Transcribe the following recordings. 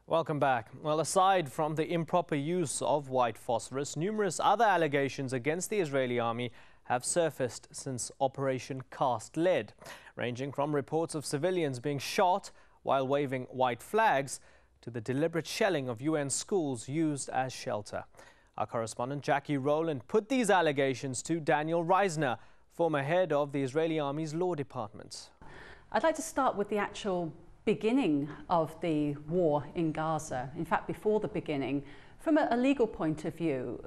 Welcome back. Well, aside from the improper use of white phosphorus, numerous other allegations against the Israeli army have surfaced since Operation Cast Lead, ranging from reports of civilians being shot while waving white flags to the deliberate shelling of UN schools used as shelter. Our correspondent Jackie Rowland put these allegations to Daniel Reisner, former head of the Israeli Army's Law Department. I'd like to start with the actual beginning of the war in Gaza. In fact, before the beginning, from a legal point of view,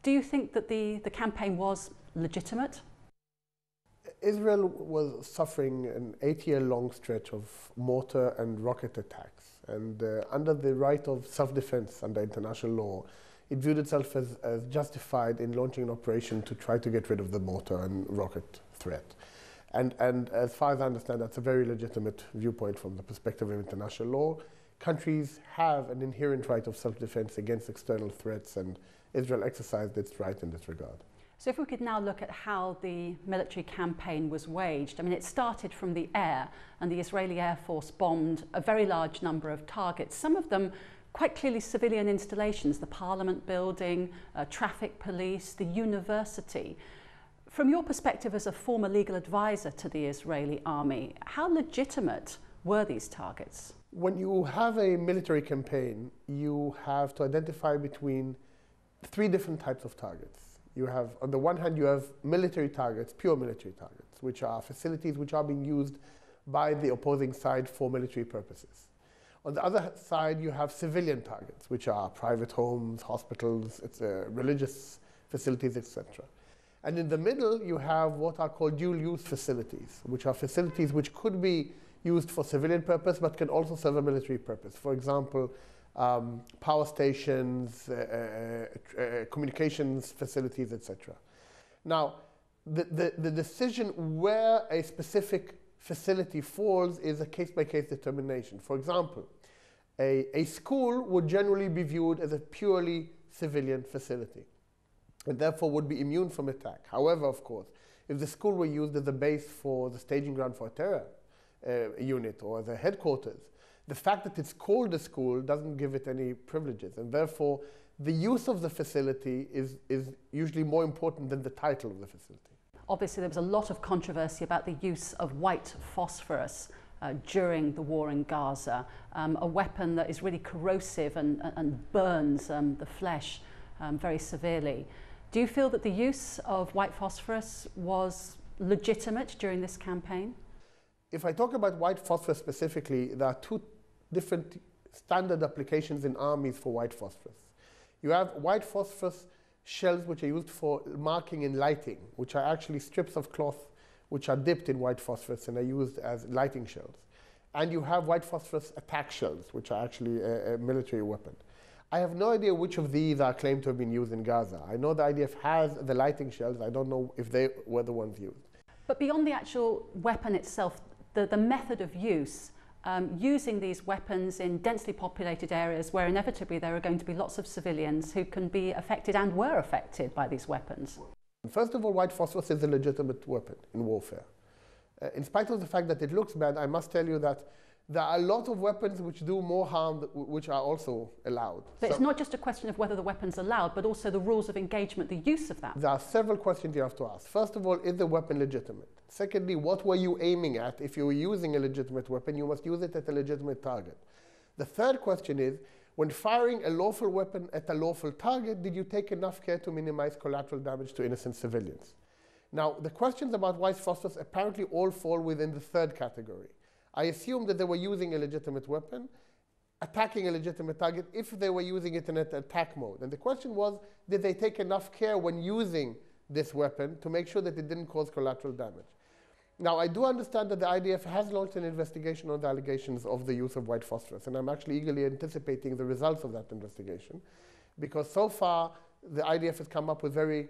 do you think that the campaign was legitimate? Israel was suffering an 8-year-long stretch of mortar and rocket attacks, and under the right of self-defense under international law, it viewed itself as justified in launching an operation to try to get rid of the mortar and rocket threat. And as far as I understand, that's a very legitimate viewpoint from the perspective of international law. Countries have an inherent right of self-defense against external threats, and Israel exercised its right in this regard. So if we could now look at how the military campaign was waged. I mean, it started from the air, and the Israeli Air Force bombed a very large number of targets, some of them quite clearly civilian installations, the Parliament building, traffic police, the university. From your perspective as a former legal advisor to the Israeli army, how legitimate were these targets? When you have a military campaign, you have to identify between 3 different types of targets. You have, on the one hand, you have military targets, pure military targets, which are facilities which are being used by the opposing side for military purposes. On the other side, you have civilian targets, which are private homes, hospitals, religious facilities, etc. And in the middle, you have what are called dual-use facilities, which are facilities which could be used for civilian purpose, but can also serve a military purpose. For example, power stations, communications facilities, etc. Now, the decision where a specific facility falls is a case-by-case determination. For example, a school would generally be viewed as a purely civilian facility, and therefore would be immune from attack. However, of course, if the school were used as a base for the staging ground for a terror unit or as a headquarters, the fact that it's called a school doesn't give it any privileges, and therefore the use of the facility is usually more important than the title of the facility. Obviously, there was a lot of controversy about the use of white phosphorus during the war in Gaza, a weapon that is really corrosive and burns the flesh very severely. Do you feel that the use of white phosphorus was legitimate during this campaign? If I talk about white phosphorus specifically, there are 2 different standard applications in armies for white phosphorus. You have white phosphorus shells which are used for marking and lighting, which are actually strips of cloth which are dipped in white phosphorus and are used as lighting shells. And you have white phosphorus attack shells, which are actually a military weapon. I have no idea which of these are claimed to have been used in Gaza. I know the IDF has the lighting shells. I don't know if they were the ones used. But beyond the actual weapon itself, the method of use, using these weapons in densely populated areas where inevitably there are going to be lots of civilians who can be affected and were affected by these weapons. First of all, white phosphorus is a legitimate weapon in warfare. In spite of the fact that it looks bad, I must tell you that there are a lot of weapons which do more harm, which are also allowed. But it's not just a question of whether the weapon's allowed, but also the rules of engagement, the use of that. There are several questions you have to ask. First of all, is the weapon legitimate? Secondly, what were you aiming at? If you were using a legitimate weapon, you must use it at a legitimate target. The third question is, when firing a lawful weapon at a lawful target, did you take enough care to minimize collateral damage to innocent civilians? Now, the questions about white phosphorus apparently all fall within the third category. I assume that they were using a legitimate weapon, attacking a legitimate target, if they were using it in an attack mode. And the question was, did they take enough care when using this weapon to make sure that it didn't cause collateral damage? Now, I do understand that the IDF has launched an investigation on the allegations of the use of white phosphorus, and I'm actually eagerly anticipating the results of that investigation, because so far the IDF has come up with very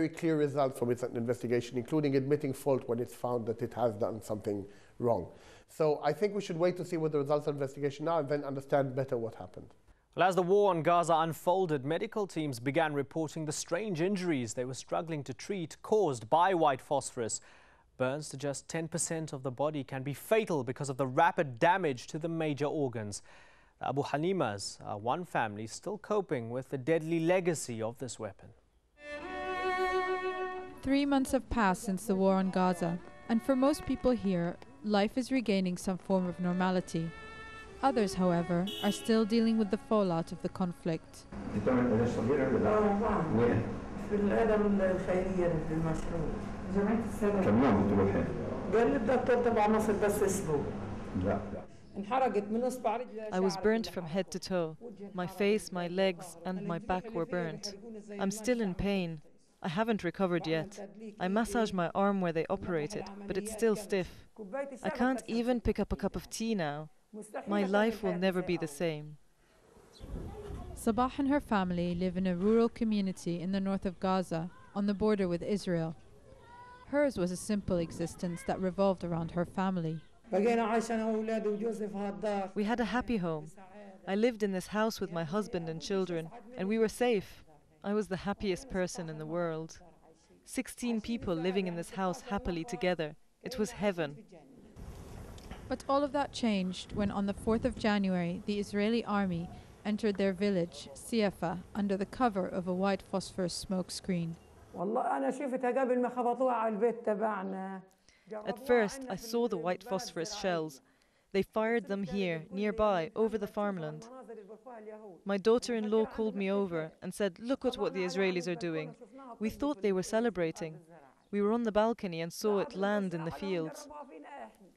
clear results from its investigation, including admitting fault when it's found that it has done something wrong. So I think we should wait to see what the results of the investigation are and then understand better what happened. Well, as the war on Gaza unfolded, medical teams began reporting the strange injuries they were struggling to treat caused by white phosphorus. Burns to just 10% of the body can be fatal because of the rapid damage to the major organs. Abu Hanima's one family still coping with the deadly legacy of this weapon. 3 months have passed since the war on Gaza, and for most people here, life is regaining some form of normality. Others, however, are still dealing with the fallout of the conflict. I was burnt from head to toe. My face, my legs, and my back were burnt. I'm still in pain. I haven't recovered yet. I massage my arm where they operated, but it's still stiff. I can't even pick up a cup of tea now. My life will never be the same. Sabah and her family live in a rural community in the north of Gaza, on the border with Israel. Hers was a simple existence that revolved around her family. We had a happy home. I lived in this house with my husband and children, and we were safe. I was the happiest person in the world. 16 people living in this house happily together. It was heaven. But all of that changed when on the 4th of January, the Israeli army entered their village, Siafa, under the cover of a white phosphorus smoke screen. At first, I saw the white phosphorus shells. They fired them here, nearby, over the farmland. My daughter-in-law called me over and said, "Look at what the Israelis are doing." We thought they were celebrating. We were on the balcony and saw it land in the fields.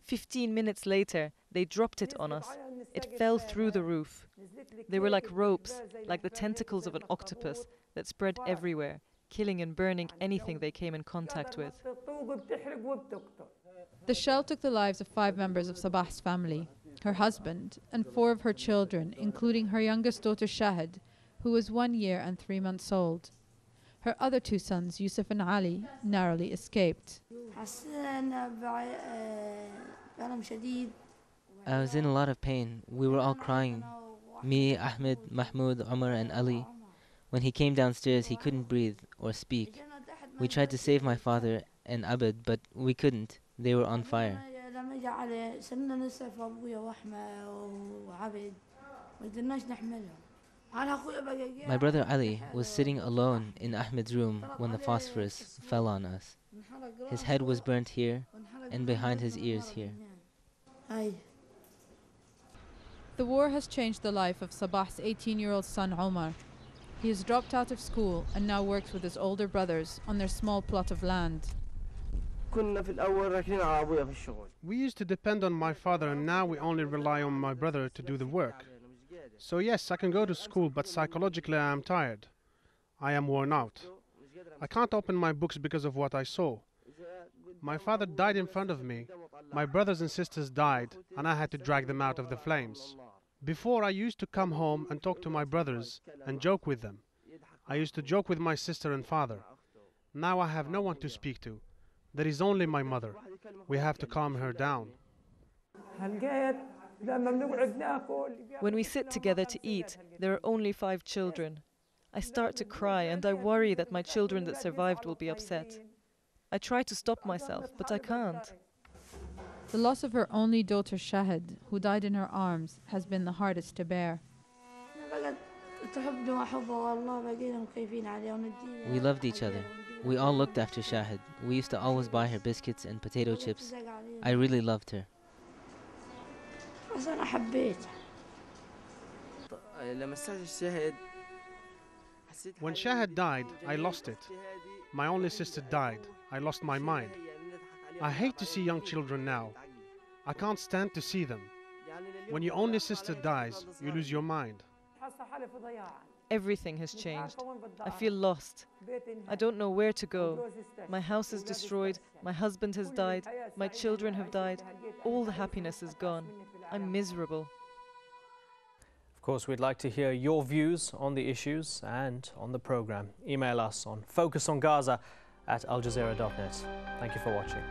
15 minutes later, they dropped it on us. It fell through the roof. They were like ropes, like the tentacles of an octopus that spread everywhere, killing and burning anything they came in contact with. The shell took the lives of 5 members of Sabah's family, her husband, and 4 of her children, including her youngest daughter Shahid, who was 1 year and 3 months old. Her other 2 sons, Yusuf and Ali, narrowly escaped. I was in a lot of pain. We were all crying. Me, Ahmed, Mahmoud, Umar, and Ali. When he came downstairs, he couldn't breathe or speak. We tried to save my father and Abed, but we couldn't. They were on fire. My brother Ali was sitting alone in Ahmed's room when the phosphorus fell on us. His head was burnt here and behind his ears here. The war has changed the life of Sabah's 18-year-old son Omar. He has dropped out of school and now works with his older brothers on their small plot of land. We used to depend on my father, and now we only rely on my brother to do the work. So yes, I can go to school, but psychologically I am tired. I am worn out. I can't open my books because of what I saw. My father died in front of me. My brothers and sisters died, and I had to drag them out of the flames. Before, I used to come home and talk to my brothers and joke with them. I used to joke with my sister and father. Now I have no one to speak to. There is only my mother. We have to calm her down. When we sit together to eat, there are only 5 children. I start to cry and I worry that my children that survived will be upset. I try to stop myself, but I can't. The loss of her only daughter Shahid, who died in her arms, has been the hardest to bear. We loved each other. We all looked after Shahid. We used to always buy her biscuits and potato chips. I really loved her. When Shahid died, I lost it. My only sister died. I lost my mind. I hate to see young children now. I can't stand to see them. When your only sister dies, you lose your mind. Everything has changed. I feel lost. I don't know where to go. My house is destroyed. My husband has died. My children have died. All the happiness is gone. I'm miserable. Of course, we'd like to hear your views on the issues and on the program. Email us on focusongaza@aljazeera.net. Thank you for watching.